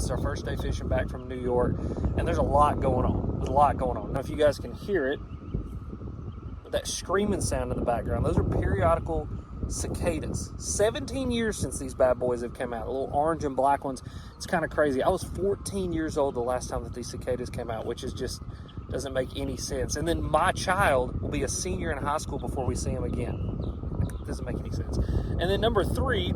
is our first day fishing back from New York, and there's a lot going on. There's a lot going on. I don't know if you guys can hear it, but that screaming sound in the background, those are periodical cicadas. 17 years since these bad boys have come out. The little orange and black ones. It's kind of crazy. I was 14 years old the last time that these cicadas came out, which is just doesn't make any sense. And then my child will be a senior in high school before we see him again. It doesn't make any sense. And then number 3,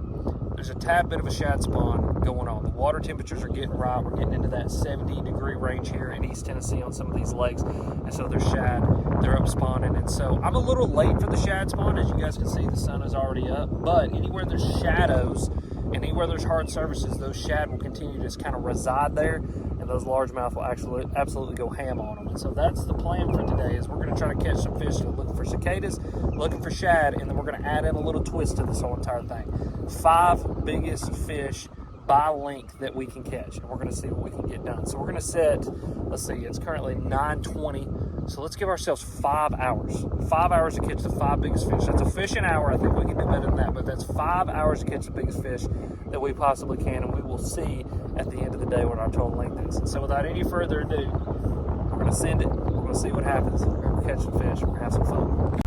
there's a tad bit of a shad spawn going on. The water temperatures are getting right. We're getting into that 70-degree range here in East Tennessee on some of these lakes. And so there's shad, they're up spawning. And so I'm a little late for the shad spawn. As you guys can see, the sun is already up. But anywhere there's shadows and anywhere there's hard surfaces, those shad will continue to just kind of reside there. And those largemouth will actually absolutely go ham on them. And so that's the plan for today, is we're going to try to catch some fish looking for cicadas, looking for shad, and then we're going to add in a little twist to this whole entire thing. 5 biggest fish by length that we can catch, and we're going to see what we can get done. So we're going to set, let's see, it's currently 9:20, so let's give ourselves 5 hours. 5 hours to catch the 5 biggest fish. That's a fish an hour. I think we can do better than that, but that's 5 hours to catch the biggest fish that we possibly can, and we will see at the end of the day what our total length is. And so without any further ado, we're going to send it. We're going to see what happens. We're going to catch some fish. We're going to have some fun.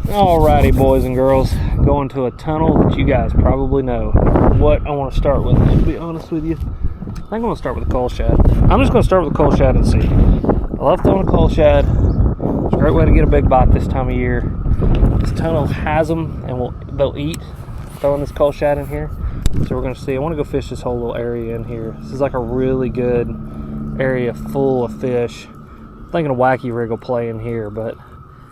Alrighty, boys and girls, going to a tunnel that you guys probably know. What I want to start with, to be honest with you, I think I'm going to start with a coal shad. I'm just going to start with a coal shad and see. I love throwing a coal shad. It's a great way to get a big bite this time of year. This tunnel has them, and they'll eat throwing this coal shad in here. So we're going to see. I want to go fish this whole little area in here. This is like a really good area full of fish. I'm thinking a wacky rig will play in here, but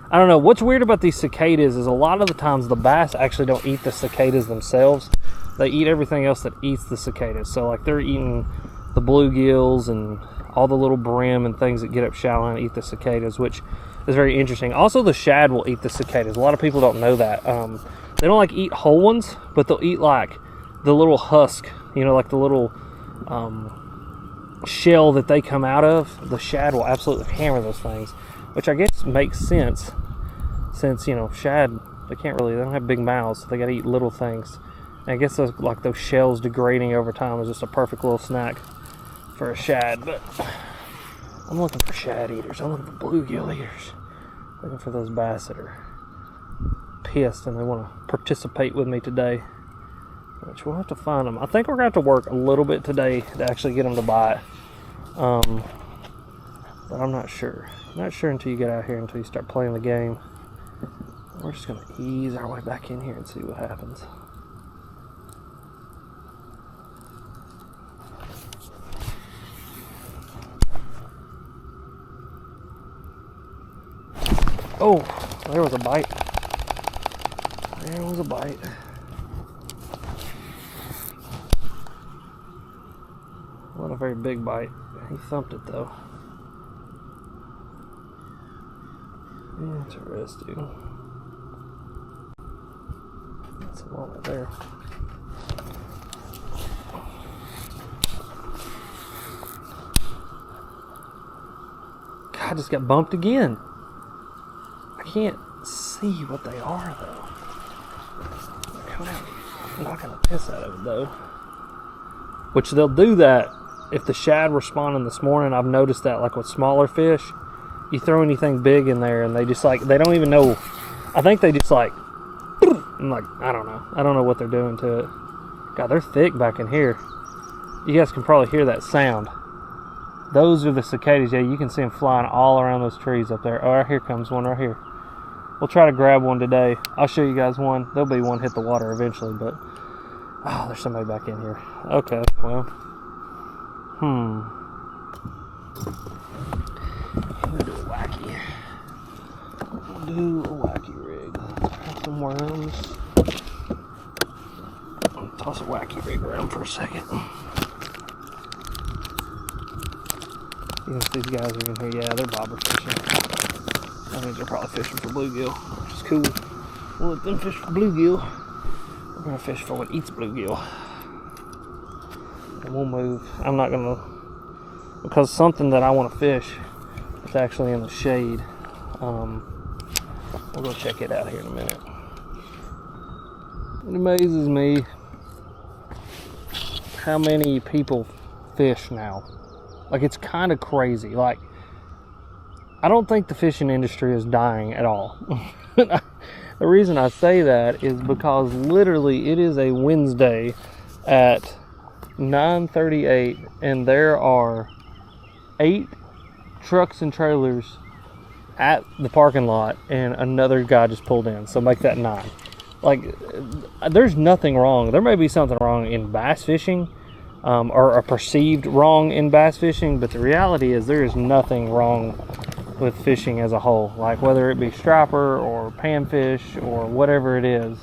I don't know. What's weird about these cicadas is a lot of the times the bass actually don't eat the cicadas themselves. They eat everything else that eats the cicadas. So like they're eating the bluegills and all the little brim and things that get up shallow and eat the cicadas, which is very interesting. Also, the shad will eat the cicadas. A lot of people don't know that. They don't like eat whole ones, but they'll eat like the little husk, you know, like the little shell that they come out of. The shad will absolutely hammer those things, which I guess makes sense since, you know, shad, they don't have big mouths, so they got to eat little things. And I guess those shells degrading over time is just a perfect little snack for a shad. But I'm looking for shad eaters. I'm looking for bluegill eaters. Looking for those bass that are pissed and they want to participate with me today, which we'll have to find them. I think we're going to have to work a little bit today to actually get them to bite. But I'm not sure. Not sure until you get out here, until you start playing the game. We're just going to ease our way back in here and see what happens. Oh, there was a bite. There was a bite. Not a very big bite. He thumped it though. Interesting. That's a lot right there. God, I just got bumped again. I can't see what they are though. They're coming out knocking the piss out of it though. Which they'll do that if the shad were spawning this morning. I've noticed that, like with smaller fish, you throw anything big in there and they just like, they don't even know. I think they just like, I'm like, I don't know what they're doing to it. God, they're thick back in here. You guys can probably hear that sound. Those are the cicadas. Yeah, you can see them flying all around those trees up there. Oh, here comes one right here. We'll try to grab one today. I'll show you guys one. There'll be one hit the water eventually, but oh, there's somebody back in here. Okay, well, we'll do a wacky. We'll do a wacky rig. Have some worms. I'll toss a wacky rig around for a second. You know, these guys are in here. Yeah, they're bobber fishing. That means they're probably fishing for bluegill, which is cool. We'll let them fish for bluegill. We're gonna fish for what eats bluegill. And we'll move. I'm not gonna, because something that I want to fish is actually in the shade. We'll go check it out here in a minute. It amazes me how many people fish now. Like, it's kind of crazy. Like, I don't think the fishing industry is dying at all. The reason I say that is because literally it is a Wednesday at 9:38 and there are 8 trucks and trailers at the parking lot and another guy just pulled in, so make that 9. Like, there's nothing wrong. There may be something wrong in bass fishing, or a perceived wrong in bass fishing, but the reality is there is nothing wrong with fishing as a whole. Like, whether it be striper or panfish or whatever it is,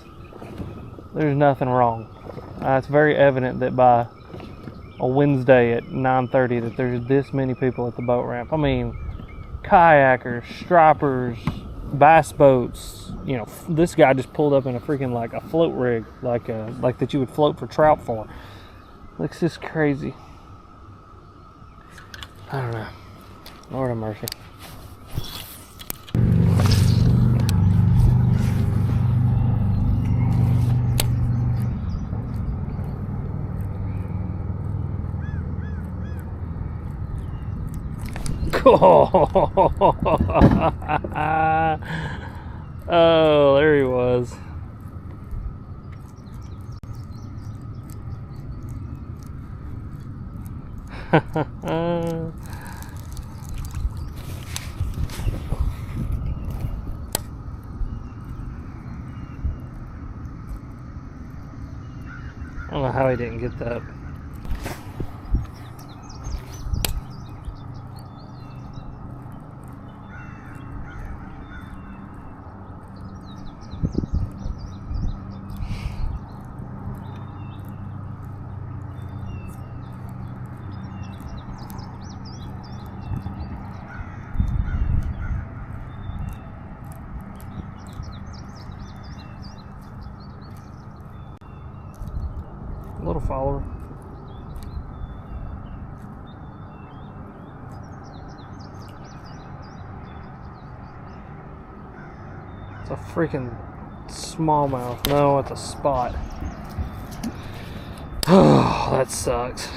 there's nothing wrong. It's very evident that by a Wednesday at 9:30 that there's this many people at the boat ramp. I mean, kayakers, stripers, bass boats. You know, this guy just pulled up in a freaking, like, a float rig, like that you would float for trout for. Looks just crazy. I don't know. Lord have mercy. Oh, there he was. I don't know how he didn't get that. Little follower. It's a freaking smallmouth. No, it's a spot. Oh, that sucks.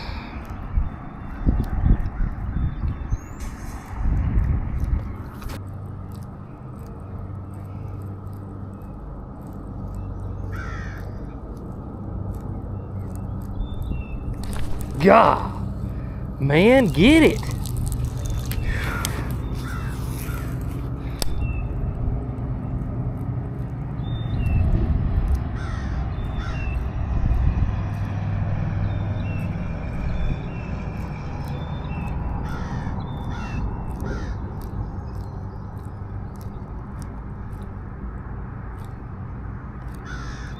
God, man, get it.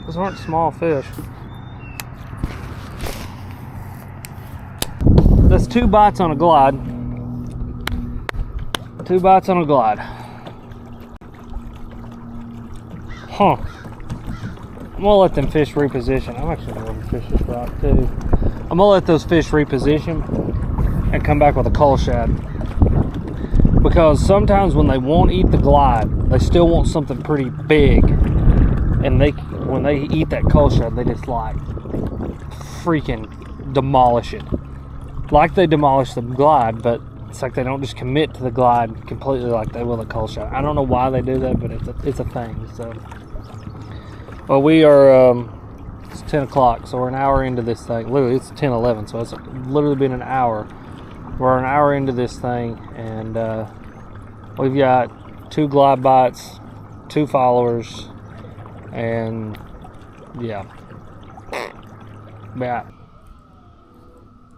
Those aren't small fish. That's 2 bites on a glide. 2 bites on a glide. Huh. I'm gonna let them fish reposition. I'm actually gonna fish this rock too. I'm gonna let those fish reposition and come back with a coal shad. Because sometimes when they won't eat the glide, they still want something pretty big. And when they eat that coal shad, they just like freaking demolish it. Like they demolish the glide, but it's like they don't just commit to the glide completely like they will a coal shot. I don't know why they do that, but it's a thing. So, well, we are it's 10 o'clock, so we're an hour into this thing. Literally, it's 10:11, so it's literally been an hour. We're an hour into this thing, and we've got 2 glide bites, 2 followers, and yeah.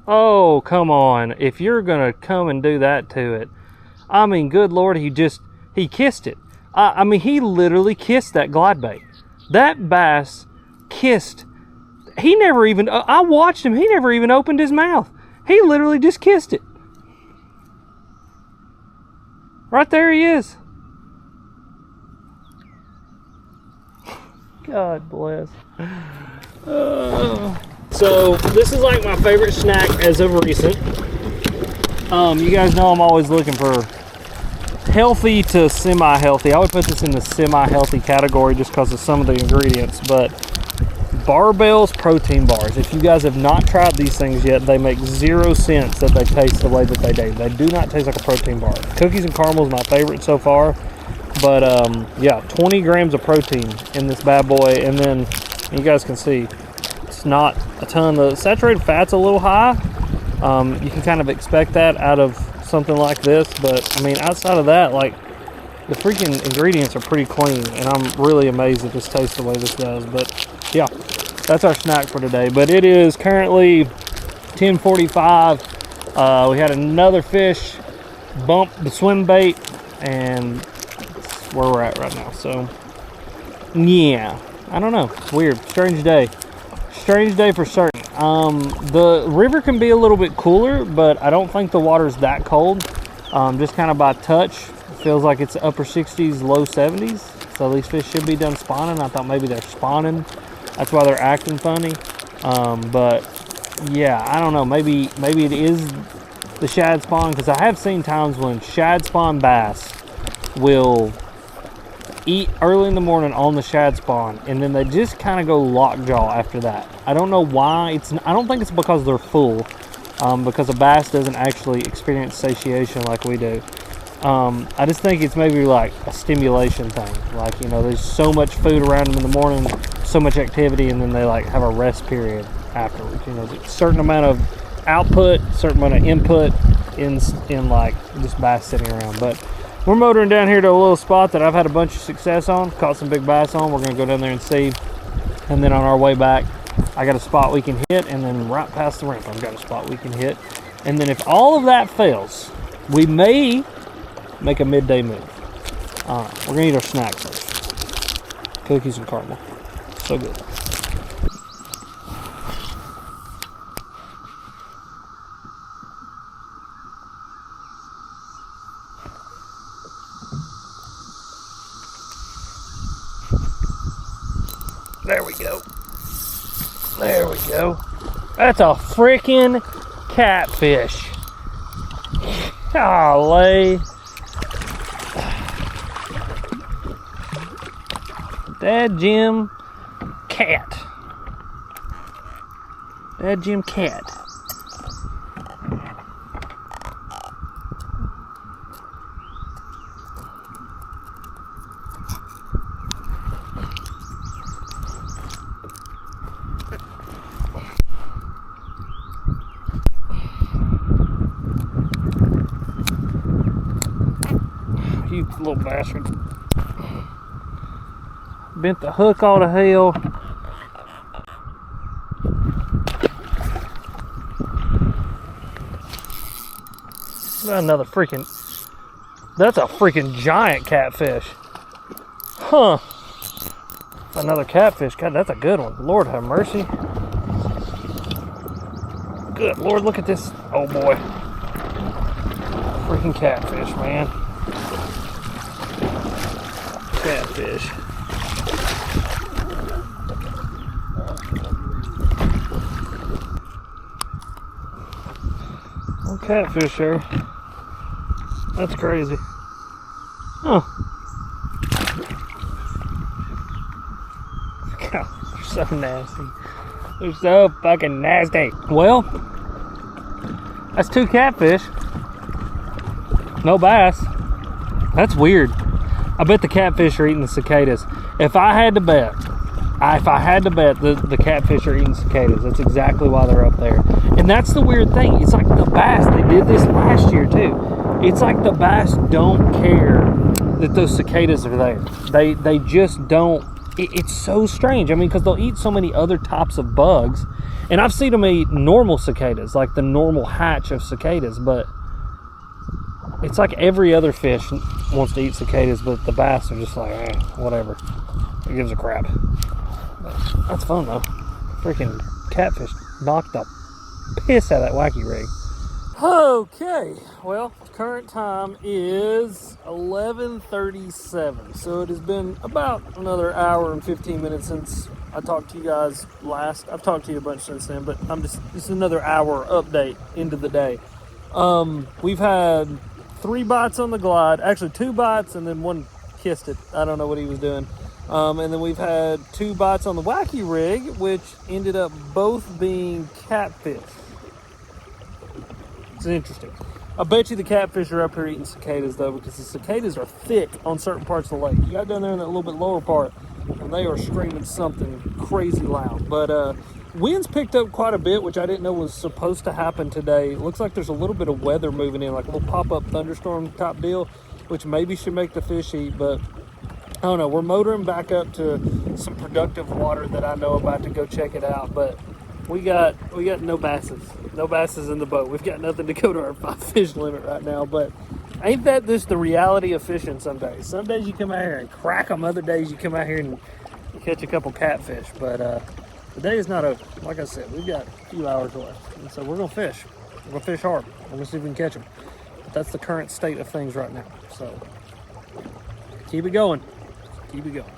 Oh, come on. If you're going to come and do that to it. I mean, good Lord, he kissed it. I mean, he literally kissed that glide bait. That bass kissed. He never even, I watched him. He never even opened his mouth. He literally just kissed it. Right there he is. God bless. So this is like my favorite snack as of recent. You guys know I'm always looking for healthy to semi-healthy. I would put this in the semi-healthy category just because of some of the ingredients, but Barbell's protein bars. If you guys have not tried these things yet, they make 0 sense that they taste the way that they do. They do not taste like a protein bar. Cookies and caramel is my favorite so far, but yeah, 20 grams of protein in this bad boy, and then you guys can see it's not a ton. The saturated fat's a little high. You can kind of expect that out of something like this, but I mean, outside of that, like, the freaking ingredients are pretty clean, and I'm really amazed that this tastes the way this does. But yeah, that's our snack for today. But it is currently 10:45. We had another fish bump the swim bait, and that's where we're at right now. So yeah, I don't know. It's weird. Strange day. Strange day for certain. The river can be a little bit cooler, but I don't think the water's that cold. Just kind of by touch, it feels like it's upper 60s, low 70s. So these fish should be done spawning. I thought maybe they're spawning. That's why they're acting funny. But yeah, I don't know. Maybe it is the shad spawn, because I have seen times when shad spawn bass will eat early in the morning on the shad spawn, and then they just kind of go lockjaw after that. I don't know why. I don't think it's because they're full, because a bass doesn't actually experience satiation like we do. I just think it's maybe like a stimulation thing. Like, you know, there's so much food around them in the morning, so much activity, and then they like have a rest period afterwards. You know, a certain amount of output, certain amount of input in like just bass sitting around. But we're motoring down here to a little spot that I've had a bunch of success on, caught some big bass on. We're gonna go down there and see, and then on our way back, I got a spot we can hit, and then right past the ramp, I've got a spot we can hit. And then if all of that fails, we may make a midday move. We're gonna eat our snack first. Cookies and caramel. So good. There we go. There we go. That's a freaking catfish. Golly. Dad Jim cat. Dad Jim cat. You little bastard. Bent the hook all to hell. Another freaking, that's a freaking giant catfish. Huh. Another catfish. God, that's a good one. Lord have mercy. Good Lord, look at this. Oh boy. Freaking catfish, man. Catfish. Oh, catfish there. That's crazy. Huh. God, they're so nasty. They're so fucking nasty. Well, that's 2 catfish. No bass. That's weird. I bet the catfish are eating the cicadas. If I had to bet, the catfish are eating cicadas. That's exactly why they're up there. And that's the weird thing. It's like the bass, they did this last year too. It's like the bass don't care that those cicadas are there. They just don't. It's so strange. I mean, because they'll eat so many other types of bugs. And I've seen them eat normal cicadas, like the normal hatch of cicadas, but it's like every other fish wants to eat cicadas, but the bass are just like, whatever. It gives a crap. But that's fun though. Freaking catfish knocked the piss out of that wacky rig. Okay, well, current time is 11:37, so it has been about another hour and 15 minutes since I talked to you guys last. I've talked to you a bunch since then, but just another hour update into the day. We've had 3 bites on the glide, actually 2 bites, and then one kissed it. I don't know what he was doing. And then we've had 2 bites on the wacky rig, which ended up both being catfish. It's interesting. I bet you the catfish are up here eating cicadas, though, because the cicadas are thick on certain parts of the lake. You got down there in that little bit lower part, and they are screaming something crazy loud. But winds picked up quite a bit, which I didn't know was supposed to happen today. It looks like there's a little bit of weather moving in, like a little pop-up thunderstorm type deal, which maybe should make the fish eat, but I don't know. We're motoring back up to some productive water that I know about to go check it out, but we got no basses in the boat. We've got nothing to go to our 5 fish limit right now, but ain't that just the reality of fishing some days? Some days you come out here and crack them, other days you come out here and catch a couple catfish, but today is not over. Like I said, we've got a few hours left, and so we're gonna fish. We're gonna fish hard. We're gonna see if we can catch them. But that's the current state of things right now, so keep it going. Keep it going.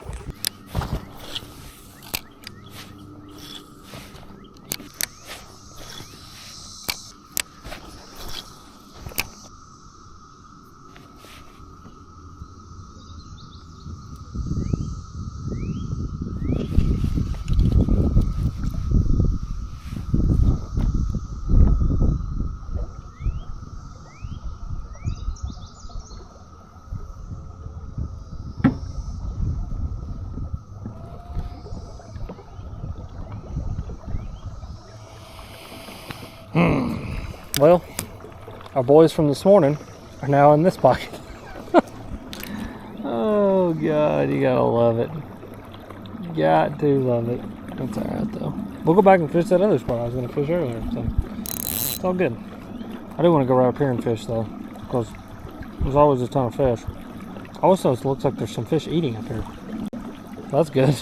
Well, our boys from this morning are now in this pocket. Oh God, you gotta love it. You got to love it. That's alright though. We'll go back and fish that other spot I was gonna fish earlier, so it's all good. I do want to go right up here and fish though, because there's always a ton of fish. Also, it looks like there's some fish eating up here. That's good.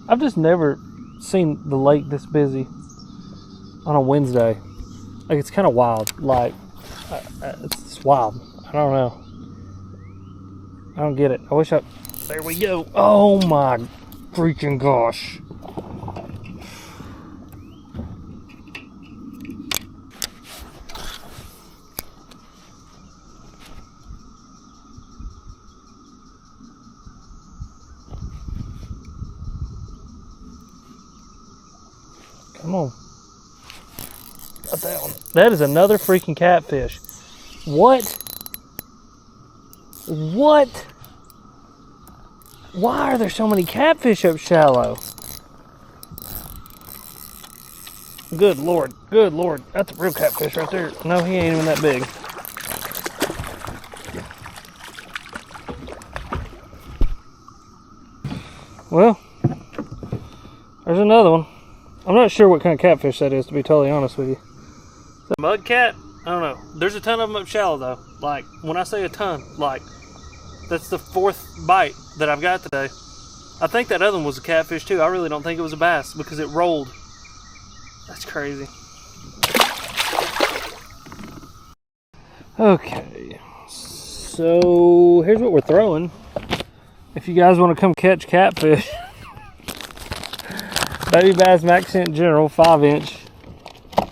I've just never seen the lake this busy on a Wednesday. Like, it's kind of wild. Like, it's wild. I don't know. I don't get it. I wish I... There we go. Oh my freaking gosh. Come on. Got that one. That is another freaking catfish. What? What? Why are there so many catfish up shallow? Good Lord. Good Lord. That's a real catfish right there. No, he ain't even that big. Well, there's another one. I'm not sure what kind of catfish that is, to be totally honest with you. Mud cat? I don't know. There's a ton of them up shallow, though. Like, when I say a ton, like, that's the 4th bite that I've got today. I think that other one was a catfish, too. I really don't think it was a bass, because it rolled. That's crazy. Okay. So, here's what we're throwing. If you guys want to come catch catfish... Baby bass Maxent General 5-inch.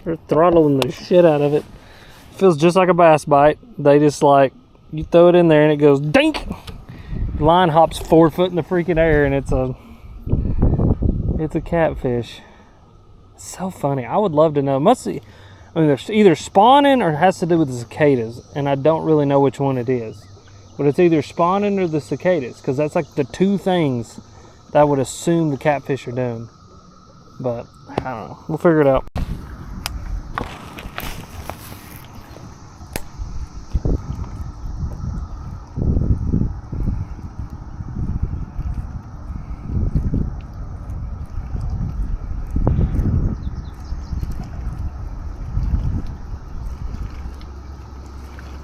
They're throttling the shit out of it. Feels just like a bass bite. They just like, you throw it in there and it goes dink. Line hops 4 foot in the freaking air and it's a catfish. It's so funny. I would love to know. Must be, I mean, they're either spawning or it has to do with the cicadas, and I don't really know which one it is. But it's either spawning or the cicadas, because that's like the 2 things that I would assume the catfish are doing. But I don't know. We'll figure it out.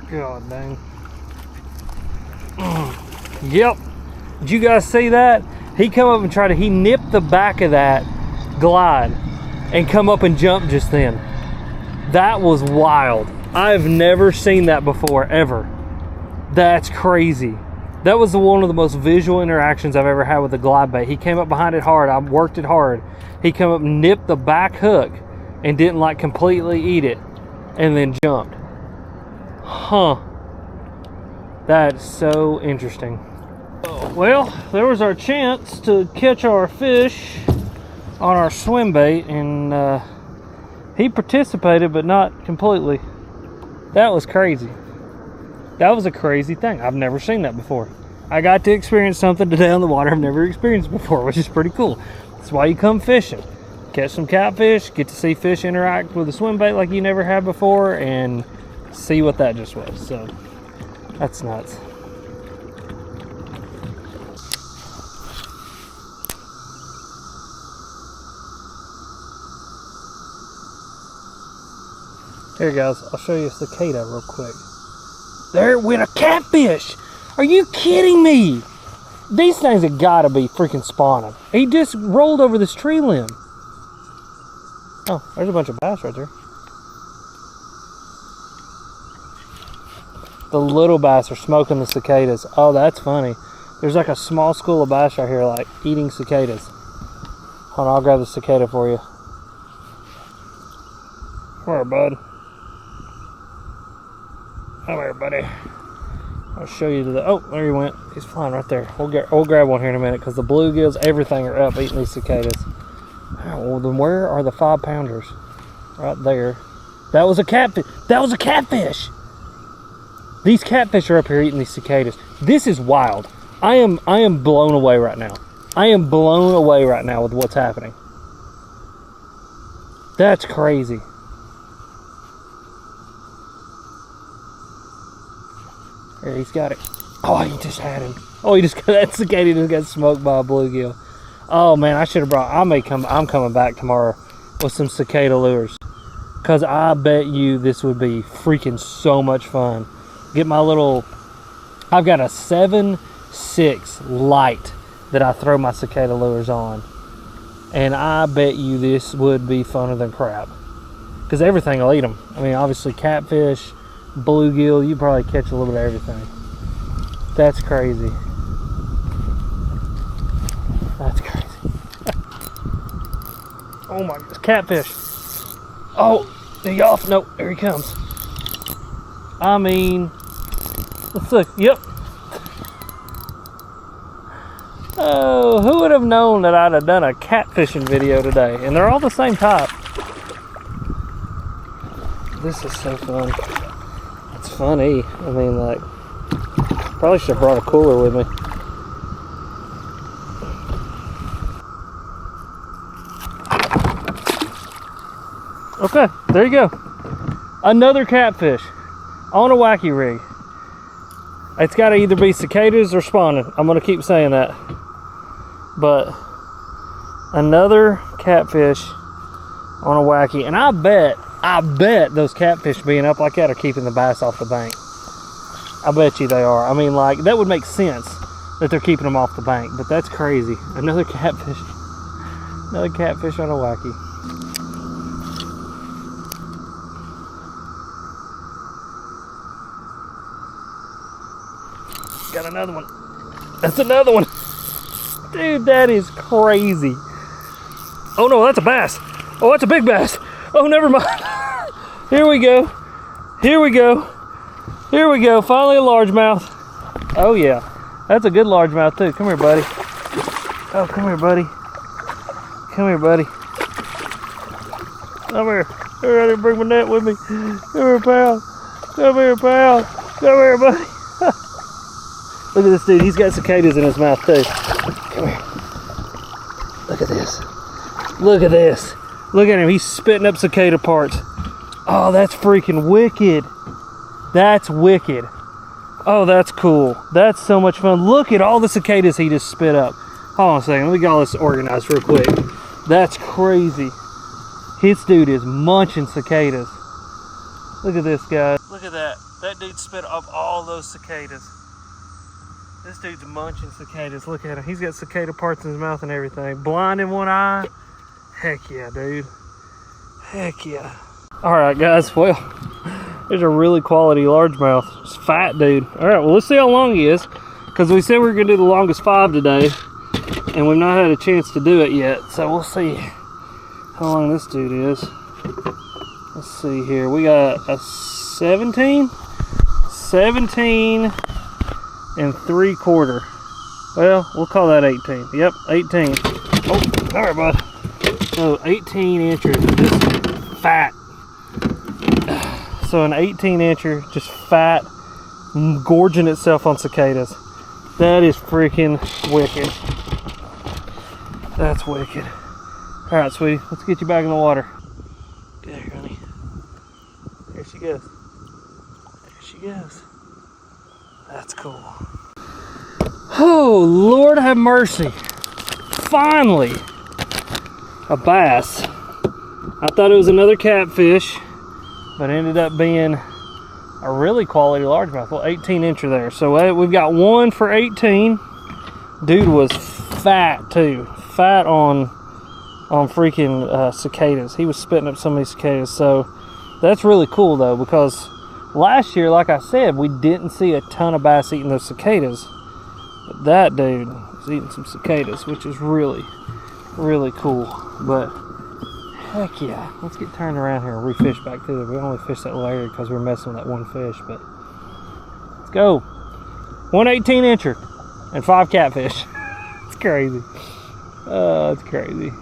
God dang. Yep. Did you guys see that? He come up and tried to, he nipped the back of that glide and come up and jump just then. That was wild. I've never seen that before, ever. That's crazy. That was one of the most visual interactions I've ever had with a glide bait. He came up behind it hard. I worked it hard. He come up and nipped the back hook and didn't like completely eat it and then jumped. Huh. That's so interesting. Well, there was our chance to catch our fish on our swim bait, and he participated, but not completely. That was crazy. That was a crazy thing. I've never seen that before. I got to experience something today on the water I've never experienced before, which is pretty cool. That's why you come fishing. Catch some catfish, get to see fish interact with a swim bait like you never have before, and see what that just was. So that's nuts. Here guys, I'll show you a cicada real quick. There went a catfish! Are you kidding me? These things have got to be freaking spawning. He just rolled over this tree limb. Oh, there's a bunch of bass right there. The little bass are smoking the cicadas. Oh, that's funny. There's like a small school of bass right here, like eating cicadas. Hold on, I'll grab the cicada for you. Come here, bud. Come here, buddy. I'll show you to the. Oh, there he went. He's flying right there. We'll grab one here in a minute because the bluegills, everything are up eating these cicadas. Oh, well, then where are the 5-pounders? Right there. That was a catfish. That was a catfish. These catfish are up here eating these cicadas. This is wild. I am blown away right now. I am blown away right now with what's happening. That's crazy. There, he's got it. Oh, he just had him. Oh, he just got that cicada. Just got smoked by a bluegill. Oh man, I should have brought. I'm coming back tomorrow with some cicada lures, cause I bet you this would be freaking so much fun. Get my little. I've got a 7.6 light that I throw my cicada lures on, and I bet you this would be funner than crap. Cause everything will eat them. I mean, obviously catfish, bluegill, you probably catch a little bit of everything. That's crazy. That's crazy. Oh my, catfish. Oh, he off. Nope, there he comes. I mean, let's look. Yep. Oh, who would have known that I'd have done a catfishing video today? And they're all the same type. This is so fun. It's funny. I mean, like, probably should have brought a cooler with me. Okay, there you go. Another catfish on a wacky rig. It's got to either be cicadas or spawning. I'm going to keep saying that. But another catfish on a wacky. And I bet those catfish being up like that are keeping the bass off the bank. I bet you they are. I mean, like, that would make sense that they're keeping them off the bank. But that's crazy. Another catfish. Another catfish on a wacky. Got another one. That's another one. Dude, that is crazy. Oh no, that's a bass. Oh, that's a big bass. Oh, never mind. Here we go. Here we go. Here we go. Finally a largemouth. Oh yeah, that's a good largemouth too. Come here, buddy. Oh, come here, buddy. Come here, buddy. Come here. Come here, bring my net with me. Come here, pal. Come here, pal. Come here, buddy. Look at this dude, he's got cicadas in his mouth too. Come here. Look at this. Look at this. Look at him, he's spitting up cicada parts. Oh, that's freaking wicked. That's wicked. Oh, that's cool. That's so much fun. Look at all the cicadas he just spit up. Hold on a second, let me get all this organized real quick. That's crazy. This dude is munching cicadas. Look at this, guys. Look at that. That dude spit up all those cicadas. This dude's munching cicadas. Look at him. He's got cicada parts in his mouth and everything. Blind in one eye. Heck yeah, dude. Heck yeah. Alright, guys. Well, there's a really quality largemouth. It's fat, dude. Alright, well, let's see how long he is. Because we said we were going to do the longest 5 today. And we've not had a chance to do it yet. So we'll see how long this dude is. Let's see here. We got a 17. 17 3/4. Well, we'll call that 18. Yep, 18. Oh, all right, bud. So 18 inches of this fat. So an 18 incher, just fat, gorging itself on cicadas. That is freaking wicked. That's wicked. All right, sweetie, let's get you back in the water. Get here, honey. There she goes. There she goes. That's cool. Oh, Lord have mercy. Finally, a bass. I thought it was another catfish, but it ended up being a really quality largemouth. Well, 18 incher there. So we've got one for 18. Dude was fat too. Fat on freaking cicadas. He was spitting up some of these cicadas. So that's really cool though, because last year, like I said, we didn't see a ton of bass eating those cicadas. But that dude was eating some cicadas, which is really, really cool. But heck yeah, let's get turned around here and refish back through there. We only fished that little area because we were messing with that one fish, but let's go. 118 incher and 5 catfish. It's crazy. Oh, it's crazy.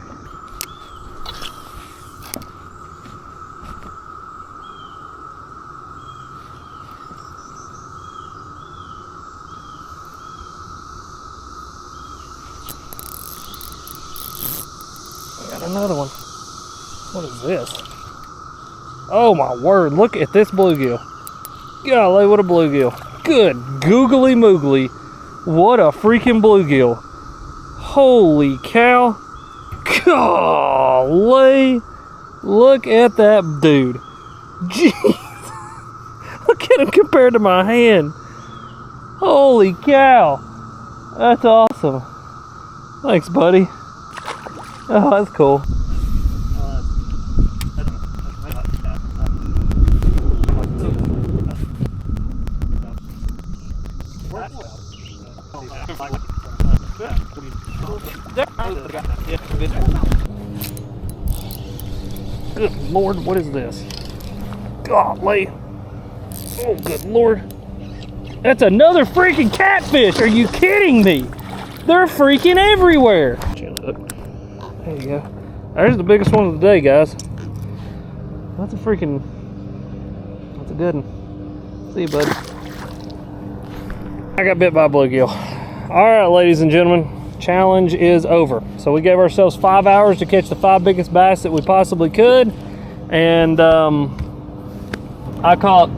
Another one. What is this? Oh my word, look at this bluegill. Golly, what a bluegill. Good googly moogly. What a freaking bluegill. Holy cow. Golly. Look at that dude. Jeez. Look at him compared to my hand. Holy cow. That's awesome. Thanks, buddy. Oh, that's cool. Good Lord, what is this? Golly. Oh, good Lord. That's another freaking catfish. Are you kidding me? They're freaking everywhere. There you go. There's the biggest one of the day, guys. That's a freaking, that's a good one. See you, bud. I got bit by a bluegill. All right, ladies and gentlemen, challenge is over. So we gave ourselves 5 hours to catch the 5 biggest bass that we possibly could. And I caught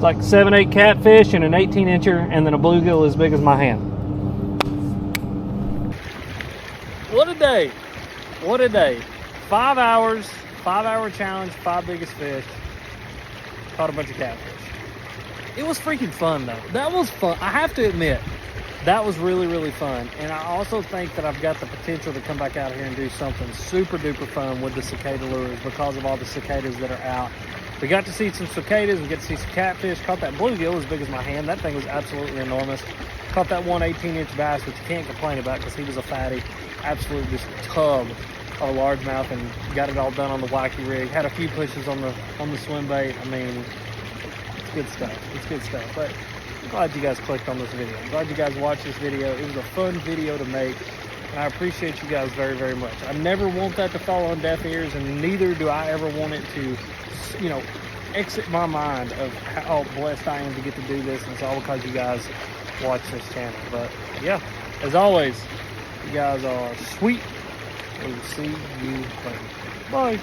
like 7-8 catfish and an 18 incher and then a bluegill as big as my hand. What a day. What a day. 5 hours, 5 hour challenge, 5 biggest fish. Caught a bunch of catfish. It was freaking fun though. That was fun. I have to admit, that was really, really fun. And I also think that I've got the potential to come back out here and do something super duper fun with the cicada lures because of all the cicadas that are out. We got to see some cicadas, we got to see some catfish, caught that bluegill as big as my hand. That thing was absolutely enormous. Caught that 1 18-inch bass, which you can't complain about because he was a fatty. Absolutely just tub of a largemouth, and got it all done on the wacky rig. Had a few pushes on the swim bait. I mean, it's good stuff. It's good stuff. But I'm glad you guys clicked on this video. I'm glad you guys watched this video. It was a fun video to make, and I appreciate you guys very, very much. I never want that to fall on deaf ears, and neither do I ever want it to, you know, exit my mind of how blessed I am to get to do this, and it's all because you guys watch this channel. But yeah, as always, you guys are sweet. We'll see you later. Bye.